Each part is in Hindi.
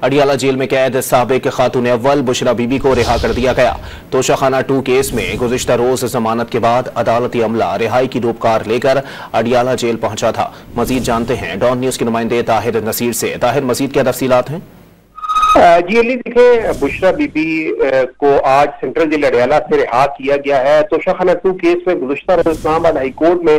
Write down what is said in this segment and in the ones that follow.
अडियाला जेल में कैद साबिक खातून अव्वल बुशरा बीबी को रिहा कर दिया गया। तोशाखाना 2 केस में गुज़िश्ता रोज जमानत के बाद अदालती अमला रिहाई की रूपकार लेकर अडियाला जेल पहुंचा था। मजीद जानते हैं डॉन न्यूज के नुमाइंदे ताहिर नसीर से। ताहिर, मजीद क्या तफसीलात हैं? जी अली, देखिए, बुशरा बीबी को आज सेंट्रल जेल अडियाला से रिहा किया गया है। तोशाखाना 2 केस में गुज़िश्ता रोज इस्लामाबाद हाई कोर्ट में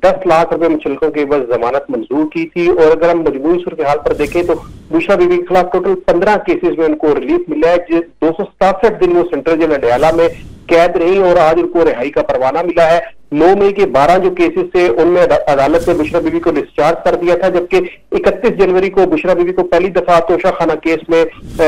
10 लाख रुपए मुचलकों के बस जमानत मंजूर की थी। और अगर हम मजमूई सूरत हाल पर देखें तो बुशरा बीबी के खिलाफ टोटल 15 केसेस में उनको रिलीफ मिला है। 267 दिन वो सेंट्रल जेल अडियाला में कैद रही और आज उनको रिहाई का परवाना मिला है। 9 मई के 12 जो केसेस थे उनमें अदालत ने बुशरा बीबी को डिस्चार्ज कर दिया था, जबकि 31 जनवरी को बुशरा बीबी को पहली दफा तोशाखाना केस में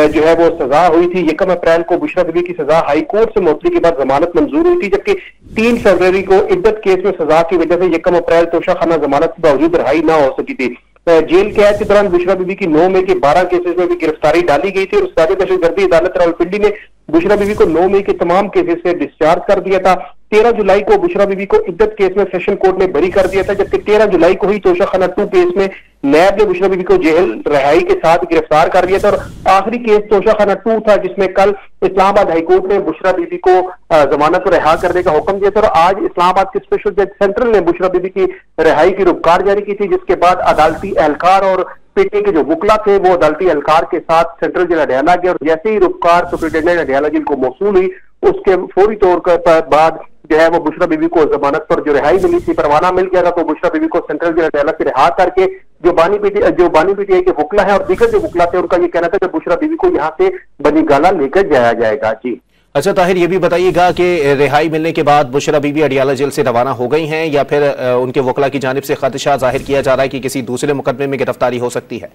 जो है वो सजा हुई थी। 1 अप्रैल को बुशरा बीबी की सजा हाई कोर्ट से मुअत्तली के बाद जमानत मंजूर हुई थी, जबकि 3 फरवरी को इद्दत केस में सजा की वजह से 1 अप्रैल तोशाखाना जमानत के बावजूद रिहाई न हो सकी थी। जेल कैद के दौरान बुशरा बीबी की 9 मई के 12 केसेस में भी गिरफ्तारी डाली गई थी और साजिश दहशतगर्दी अदालत रावलपिंडी ने बुशरा बीबी को 9 मई के तमाम केसेस से डिस्चार्ज कर दिया था। 13 जुलाई को बुशरा बीबी को इद्दत केस में सेशन कोर्ट ने बरी कर दिया था, जबकि 13 जुलाई को ही तोशाखाना 2 केस में नैब ने बुशरा बीबी को जेल रिहाई के साथ गिरफ्तार कर दिया था। और आखिरी केस तोशाखाना 2 था, जिसमें कल इस्लामाबाद हाईकोर्ट ने बुशरा बीबी को जमानत पर रिहा करने का हुक्म दिया था। और आज इस्लामाबाद के स्पेशल जज सेंट्रल ने बुशरा बीबी की रिहाई की रूपकार जारी की थी, जिसके बाद अदालती एहलकार और पीटी के जो वुकला थे वो अदालती एहलकार के साथ सेंट्रल जेल अडियाला गए। और जैसे ही रूपकार सुप्रिंटेंडेंट अडियाला जेल को मौसूल हुई, उसके फौरी तौर पर बाद जो है वो बुशरा बीबी को जमानत पर जो रिहाई मिली थी, परवाना मिल गया था, तो बुशरा बीबी को सेंट्रल जेल अडियाला से रिहा करके जो बानी पीटीआई के वुकला है और दीगर जो वुकला थे उनका ये कहना था कि बुशरा बीबी को यहाँ से बनी गाला लेकर जाया जाएगा। जी अच्छा ताहिर, ये भी बताइएगा कि रिहाई मिलने के बाद बुशरा बीबी अडियाला जेल से रवाना हो गई हैं या फिर उनके वकला की जानिब से खदशा जाहिर किया जा रहा है कि किसी दूसरे मुकदमे में गिरफ्तारी हो सकती है?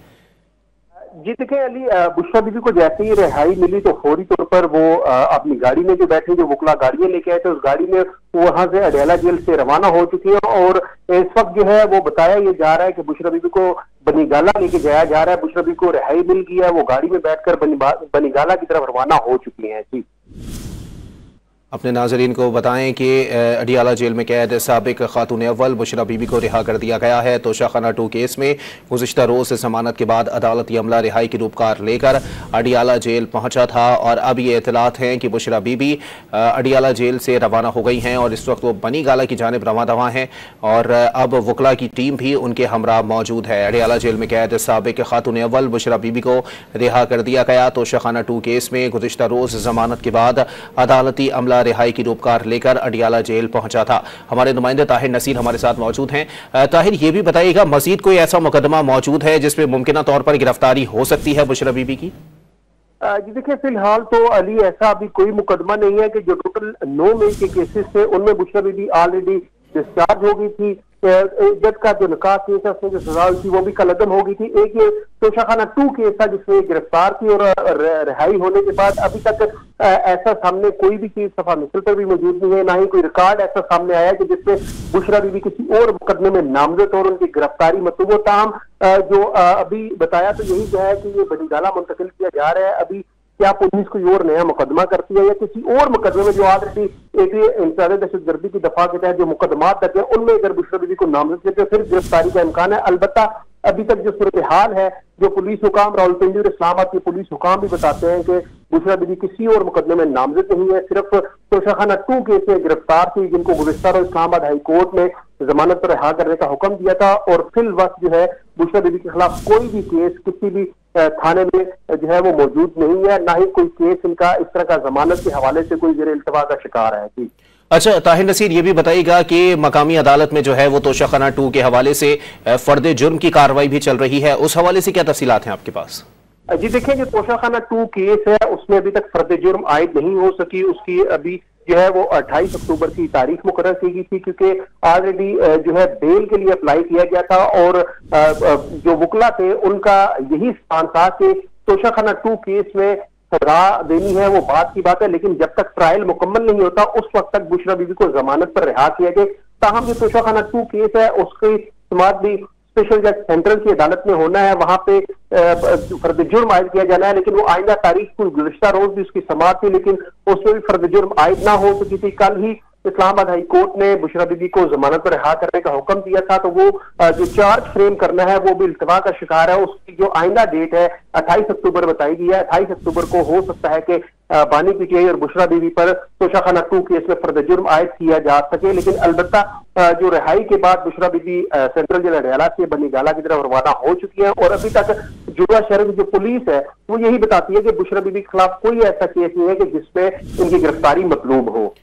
जी देखिए अली, बुशरा बीबी को जैसे ही रिहाई मिली तो फौरी तौर पर वो अपनी गाड़ी में जो बैठे, जो वकला गाड़ियां लेके आए थे, उस गाड़ी में वहां से अडियाला जेल से रवाना हो चुकी है। और इस वक्त जो है वो बताया ये जा रहा है कि बुशरा बीबी को बनीगाला लेके जाया जा रहा है। बुशरा बीबी को रिहाई मिल गई है, वो गाड़ी में बैठकर बनीगाला की तरफ रवाना हो चुकी है। जी अपने नाजरीन को बताएं कि अडियाला जेल में कैद साबिक खातून अव्वल बुशरा बीबी को रिहा कर दिया गया है। तोशाखाना 2 केस में गुज़िश्ता रोज जमानत के बाद अदालती अमला रिहाई की रूपकार लेकर अडियाला जेल पहुंचा था और अब ये इतलात हैं कि बुशरा बीबी अडियाला जेल से रवाना हो गई हैं और इस वक्त वो बनी गाला की जानिब रवा दवा हैं और अब वकला की टीम भी उनके हमरा मौजूद है। अडियाला जेल में कैद साबिक खातून अव्वल बुशरा बीबी को रिहा कर दिया गया। तोशाखाना 2 केस में गुज़िश्ता रोज जमानत के बाद अदालती अमला रिहाई की रूपकार लेकर अडियाला जेल पहुंचा था। हमारे नुमाइंदे ताहिर नसीर हमारे साथ मौजूद हैं। ताहिर, ये भी बताइएगा, मजीद कोई ऐसा मुकदमा मौजूद है जिसमें मुमकिन तौर पर गिरफ्तारी हो सकती है बुशरा बीबी की? जी देखिए, फिलहाल तो अली ऐसा अभी कोई मुकदमा नहीं है कि जो टोटल 9 मई के केसेस थे उनमें बुशरा बीबी ऑलरेडी डिस्चार्ज हो गई थी। जज का जो निकाह केस है उसमें जो सजा हुई थी वो भी कल अदम हो गई थी। एक ये तोशाखाना 2 केस था जिसमें गिरफ्तार थी और रिहाई होने के बाद अभी तक ऐसा सामने कोई भी चीज सफा मिसल पर भी मौजूद नहीं है, ना ही कोई रिकॉर्ड ऐसा सामने आया कि जिसमें बुशरा बीबी किसी और मुकदमे में नामजद और उनकी गिरफ्तारी मतलूब। ताहम जो अभी बताया तो यही जो है कि ये बनीगाला मुंतकिल किया जा रहा है। अभी क्या पुलिस कोई और नया मुकदमा करती है या किसी और मुकदमे में जो ऑलरेडी एक इंसानी दहशतगर्दी की दफा के तहत जो मुकदमात दर्ज है उनमें अगर बुशरा बीबी को नामजद करते हैं फिर गिरफ्तारी का इम्कान है। अलबत्ता अभी तक जो सूरत हाल है, जो पुलिस हुकाम रावलपिंडी और इस्लामाबाद के पुलिस हुकाम भी बताते हैं कि बुशरा बीबी किसी और मुकदमे में नामजद नहीं है, सिर्फ तोशाखाना 2 केस में गिरफ्तार थी जिनको गुज़िश्ता रोज इस्लामाबाद हाई कोर्ट में जमानत पर रिहा करने का हुक्म दिया था। और फिल वक्त जो है बुशरा बीबी के खिलाफ कोई भी केस किसी भी थाने में जो है वो मौजूद नहीं है, ना ही कोई केस इनका इस तरह का जमानत के हवाले से कोई ज़ेर इल्तवा का शिकार है। जी अच्छा ताहिर नसीर, ये भी बताइएगा कि मकामी अदालत में जो है वो तोशाखाना 2 के हवाले से फर्द जुर्म की कार्रवाई भी चल रही है, उस हवाले से क्या तफसीलात हैं आपके पास? जी देखिए, जो तोशाखाना 2 केस है उसमें अभी तक फर्द जुर्म आयद नहीं हो सकी। उसकी अभी जो है वो 28 अक्टूबर की तारीख मुकर्रर की गई थी, क्योंकि ऑलरेडी जो है बेल के लिए अप्लाई किया गया था और जो वकला थे उनका यही स्थान था कि तोशाखाना 2 केस में सजा देनी है, वो बात की बात है, लेकिन जब तक ट्रायल मुकम्मल नहीं होता उस वक्त तक बुशरा बीबी को जमानत पर रिहा किया जाए। ताहम जो तोशाखाना 2 केस है उसकी समाअत भी स्पेशल जज सेंट्रल की अदालत में होना है, वहां पे फर्द जुर्म आयद किया जाना है, लेकिन वो आइंदा तारीख को गुज़िश्ता रोज भी उसकी समाअत थी लेकिन उसमें भी फर्द जुर्म आयद ना हो सकी थी। कल ही इस्लामाबाद हाई कोर्ट ने बुशरा बीबी को जमानत पर रिहा करने का हुक्म दिया था, तो वो जो चार्ज फ्रेम करना है वो भी इल्तवा का शिकार है। उसकी जो आइंदा डेट है 28 अक्टूबर बताई गई है। 28 अक्टूबर को हो सकता है कि बानी पीटीआई और बुशरा बीबी पर तोशाखाना 2 केस में फर्द जुर्म आयद किया जा सके, लेकिन अलबत्ता जो रिहाई के बाद बुशरा बीबी सेंट्रल जेल अडयाला से बनी गाला की तरफ रवाना हो चुकी है। और अभी तक जुड़ा शहर की जो पुलिस है वो यही बताती है कि बुशरा बीबी के खिलाफ कोई ऐसा केस नहीं है कि जिसमें इनकी गिरफ्तारी मतलूब हो।